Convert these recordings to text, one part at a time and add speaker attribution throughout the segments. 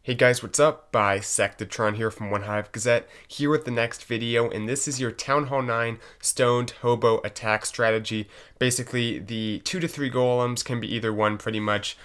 Speaker 1: Hey guys, what's up? Th9 here from One Hive Gazette, here with the next video, and this is your Town Hall 9 Stoned Hobo attack strategy. Basically, the 2 to 3 golems can be either one pretty much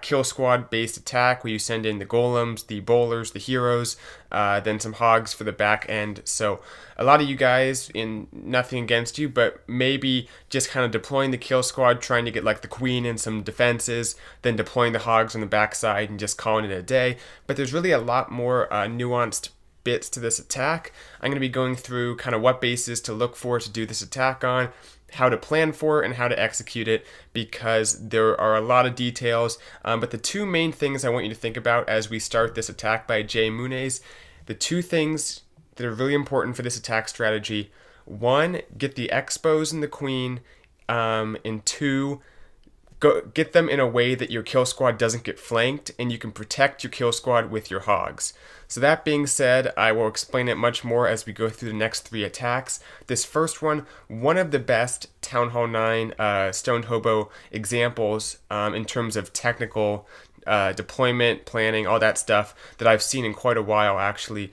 Speaker 1: kill squad based attack where you send in the golems, the bowlers, the heroes, then some hogs for the back end. So a lot of you guys, in nothing against you, but maybe just kind of deploying the kill squad, trying to get like the queen and some defenses, then deploying the hogs on the backside and just calling it a day. But there's really a lot more nuanced bits to this attack. I'm going to be going through kind of what bases to look for to do this attack on, how to plan for it, and how to execute it, because there are a lot of details. But the two main things I want you to think about as we start this attack by Jay Muniz, the two things that are really important for this attack strategy: one, get the expos and the queen, and two, get them in a way that your kill squad doesn't get flanked and you can protect your kill squad with your hogs. So that being said, I will explain it much more as we go through the next three attacks. This first one of the best Town Hall 9 Stoned Hobo examples in terms of technical deployment, planning, all that stuff that I've seen in quite a while actually.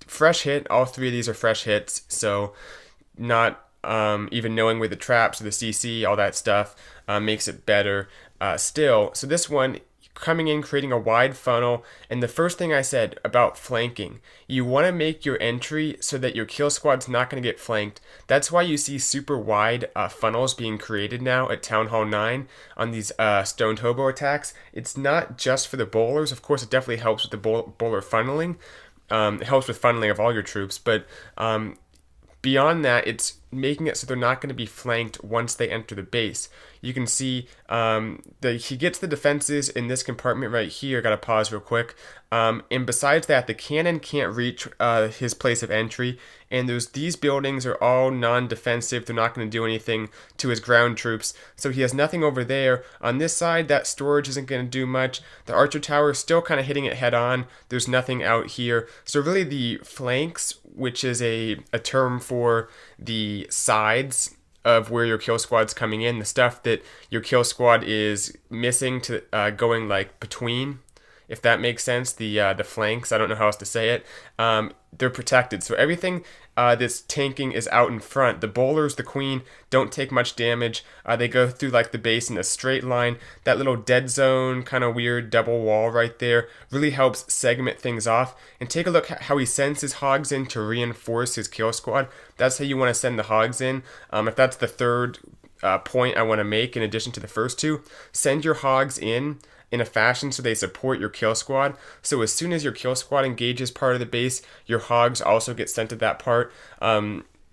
Speaker 1: Fresh hit, all three of these are fresh hits, so not even knowing where the traps or the CC, all that stuff makes it better still. So this one, coming in, creating a wide funnel, and the first thing I said about flanking, you want to make your entry so that your kill squad's not going to get flanked. That's why you see super wide funnels being created now at Town Hall 9 on these Stoned Hobo attacks. It's not just for the bowlers. Of course, it definitely helps with the bowler funneling. It helps with funneling of all your troops, but beyond that, it's making it so they're not going to be flanked once they enter the base. You can see that he gets the defenses in this compartment right here. Got to pause real quick. And besides that, the cannon can't reach his place of entry. And these buildings are all non-defensive. They're not going to do anything to his ground troops. So he has nothing over there. On this side, that storage isn't going to do much. The archer tower is still kind of hitting it head on. There's nothing out here. So really the flanks, which is a term for the sides of where your kill squad's coming in, the stuff that your kill squad is missing to going like between, if that makes sense, the flanks, I don't know how else to say it, they're protected. So everything that's tanking is out in front. The bowlers, the queen, don't take much damage. They go through like the base in a straight line. That little dead zone, kind of weird double wall right there really helps segment things off. And take a look at how he sends his hogs in to reinforce his kill squad. That's how you want to send the hogs in. If that's the third point I want to make in addition to the first two, send your hogs in a fashion so they support your kill squad. So as soon as your kill squad engages part of the base, your hogs also get sent to that part.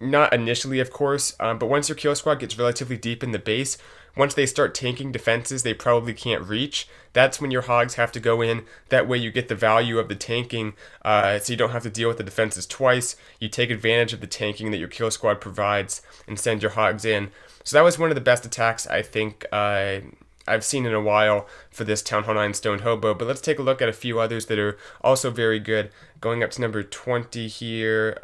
Speaker 1: Not initially, of course, but once your kill squad gets relatively deep in the base, once they start tanking defenses they probably can't reach, that's when your hogs have to go in. That way you get the value of the tanking, so you don't have to deal with the defenses twice. You take advantage of the tanking that your kill squad provides and send your hogs in. So that was one of the best attacks I think I've seen in a while for this Town Hall 9 Stoned Hobo, but let's take a look at a few others that are also very good. Going up to number 20 here,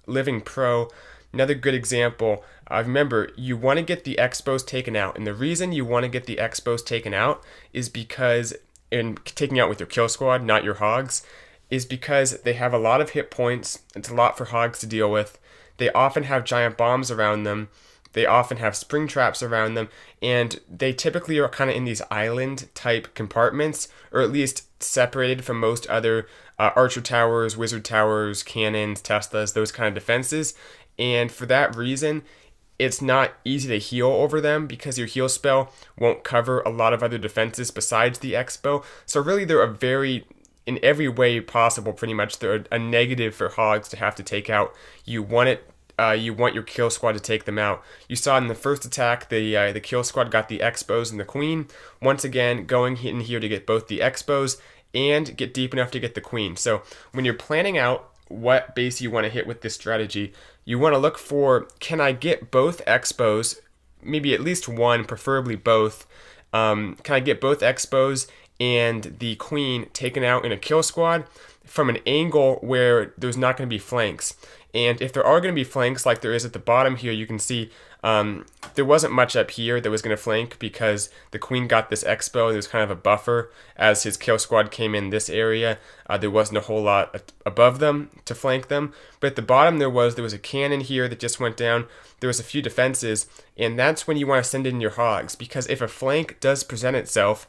Speaker 1: Living Pro, another good example. Remember, you want to get the expos taken out, and the reason you want to get the expos taken out is because, and taking out with your kill squad, not your hogs, is because they have a lot of hit points. It's a lot for hogs to deal with. They often have giant bombs around them. They often have spring traps around them, and they typically are kind of in these island type compartments, or at least separated from most other archer towers, wizard towers, cannons, Teslas, those kind of defenses. And for that reason, it's not easy to heal over them because your heal spell won't cover a lot of other defenses besides the expo. So really they're in every way possible, pretty much, they're a negative for hogs to have to take out. You want your kill squad to take them out. You saw in the first attack, the kill squad got the expos and the queen. Once again, going in here to get both the expos and get deep enough to get the queen. So when you're planning out what base you want to hit with this strategy, you want to look for, can I get both expos, maybe at least one, preferably both. Can I get both expos and the queen taken out in a kill squad from an angle where there's not going to be flanks. And if there are going to be flanks like there is at the bottom here, you can see there wasn't much up here that was going to flank because the queen got this expo. There's kind of a buffer as his kill squad came in this area. There wasn't a whole lot above them to flank them. But at the bottom there was a cannon here that just went down. There was a few defenses, and that's when you want to send in your hogs, because if a flank does present itself,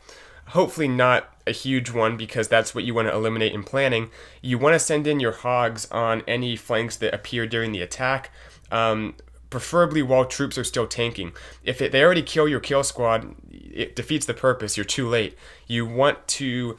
Speaker 1: hopefully not a huge one, because that's what you want to eliminate in planning. You want to send in your hogs on any flanks that appear during the attack, preferably while troops are still tanking. If they already kill your kill squad, it defeats the purpose. You're too late. You want to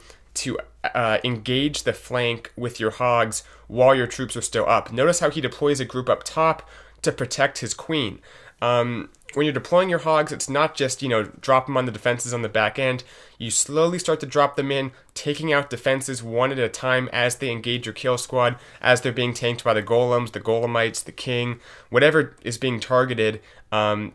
Speaker 1: engage the flank with your hogs while your troops are still up. Notice how he deploys a group up top to protect his queen. When you're deploying your hogs, it's not just, drop them on the defenses on the back end. You slowly start to drop them in, taking out defenses one at a time as they engage your kill squad, as they're being tanked by the golems, the golemites, the king, whatever is being targeted.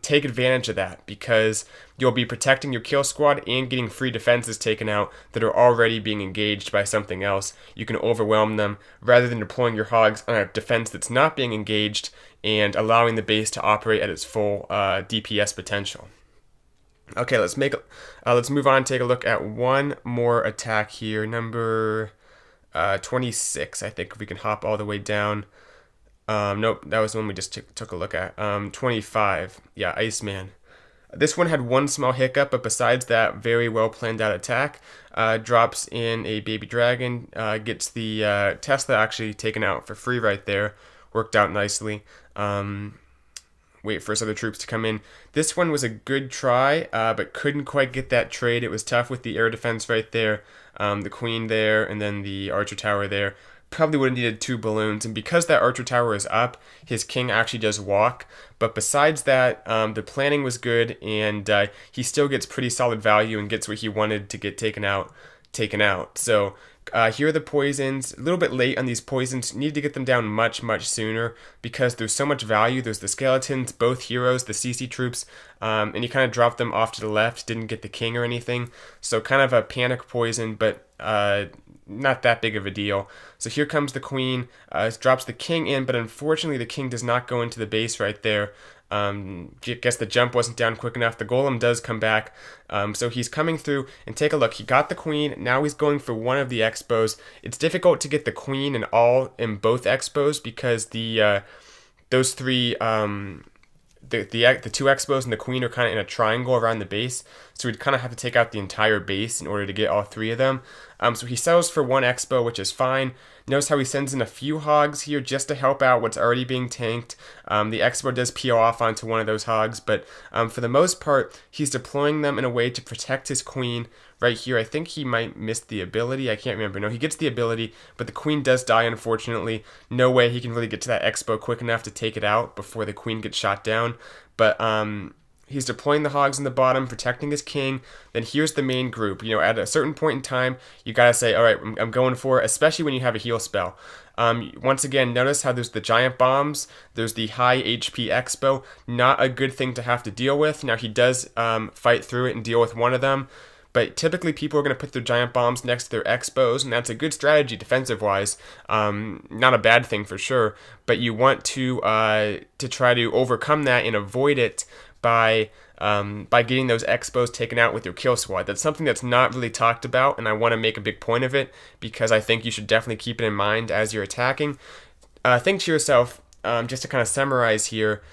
Speaker 1: Take advantage of that, because you'll be protecting your kill squad and getting free defenses taken out that are already being engaged by something else. You can overwhelm them rather than deploying your hogs on a defense that's not being engaged and allowing the base to operate at its full DPS potential. Okay, let's move on and take a look at one more attack here, number 26. I think if we can hop all the way down. Nope, that was the one we just took a look at. 25, yeah, Iceman. This one had one small hiccup, but besides that, very well planned out attack. Drops in a baby dragon, gets the Tesla actually taken out for free right there. Worked out nicely. Wait for his other troops to come in. This one was a good try, but couldn't quite get that trade. It was tough with the air defense right there, the queen there, and then the archer tower there. Probably would have needed 2 balloons, and because that archer tower is up, his king actually does walk. But besides that, the planning was good, and he still gets pretty solid value and gets what he wanted to get taken out. So here are the poisons. A little bit late on these poisons. Need to get them down much sooner, because there's so much value. There's the skeletons, both heroes, the CC troops, and you kind of drop them off to the left. Didn't get the king or anything, so kind of a panic poison, but not that big of a deal. So here comes the queen, drops the king in, but unfortunately the king does not go into the base right there. Guess the jump wasn't down quick enough. The golem does come back, so he's coming through, and take a look. He got the queen. Now he's going for one of the expos. It's difficult to get the queen in both expos, because those three the 2 expos and the queen are kind of in a triangle around the base, so we'd kind of have to take out the entire base in order to get all 3 of them. So he settles for 1 expo, which is fine. Notice how he sends in a few hogs here just to help out what's already being tanked. The expo does peel off onto one of those hogs, but for the most part, he's deploying them in a way to protect his queen. Right here, I think he might miss the ability. I can't remember. No, he gets the ability, but the queen does die, unfortunately. No way he can really get to that expo quick enough to take it out before the queen gets shot down. But he's deploying the hogs in the bottom, protecting his king. Then here's the main group. At a certain point in time, you gotta say, all right, I'm going for it, especially when you have a heal spell. Once again, notice how there's the giant bombs, there's the high HP expo. Not a good thing to have to deal with. Now he does fight through it and deal with one of them, but typically people are going to put their giant bombs next to their expos, and that's a good strategy defensive-wise. Not a bad thing for sure, but you want to try to overcome that and avoid it by getting those expos taken out with your kill squad. That's something that's not really talked about, and I want to make a big point of it, because I think you should definitely keep it in mind as you're attacking. Think to yourself, just to kind of summarize here,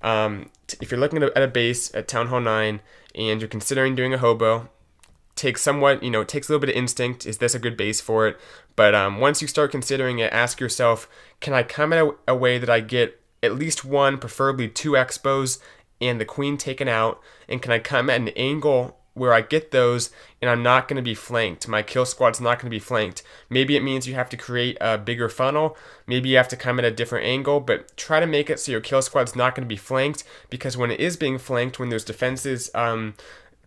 Speaker 1: if you're looking at a base at Town Hall 9 and you're considering doing a HoBo, takes a little bit of instinct. Is this a good base for it? But once you start considering it, ask yourself, can I come at a way that I get at least 1, preferably 2 expos and the queen taken out? And can I come at an angle where I get those and I'm not going to be flanked? My kill squad's not going to be flanked. Maybe it means you have to create a bigger funnel. Maybe you have to come at a different angle, but try to make it so your kill squad's not going to be flanked, because when it is being flanked, when there's defenses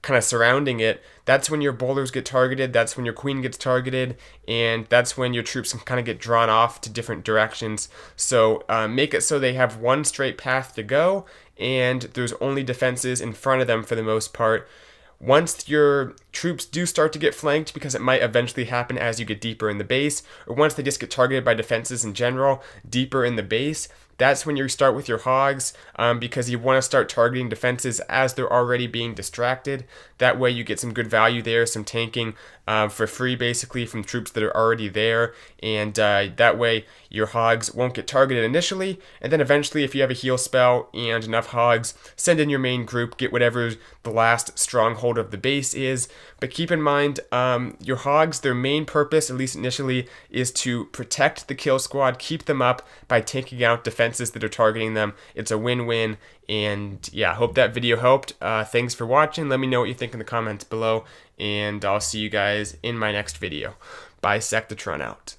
Speaker 1: kind of surrounding it, that's when your bowlers get targeted, that's when your queen gets targeted, and that's when your troops can kind of get drawn off to different directions. So make it so they have one straight path to go, and there's only defenses in front of them for the most part. once your troops do start to get flanked, because it might eventually happen as you get deeper in the base, or once they just get targeted by defenses in general deeper in the base, that's when you start with your hogs, because you want to start targeting defenses as they're already being distracted. That way you get some good value there, some tanking for free basically from troops that are already there, and that way your hogs won't get targeted initially, and then eventually if you have a heal spell and enough hogs, send in your main group, get whatever the last stronghold of the base is. But keep in mind, your hogs, their main purpose, at least initially, is to protect the kill squad, keep them up by taking out defenses that are targeting them. It's a win-win, and yeah, I hope that video helped. Thanks for watching. Let me know what you think in the comments below, and I'll see you guys in my next video. Bye, Th9 out.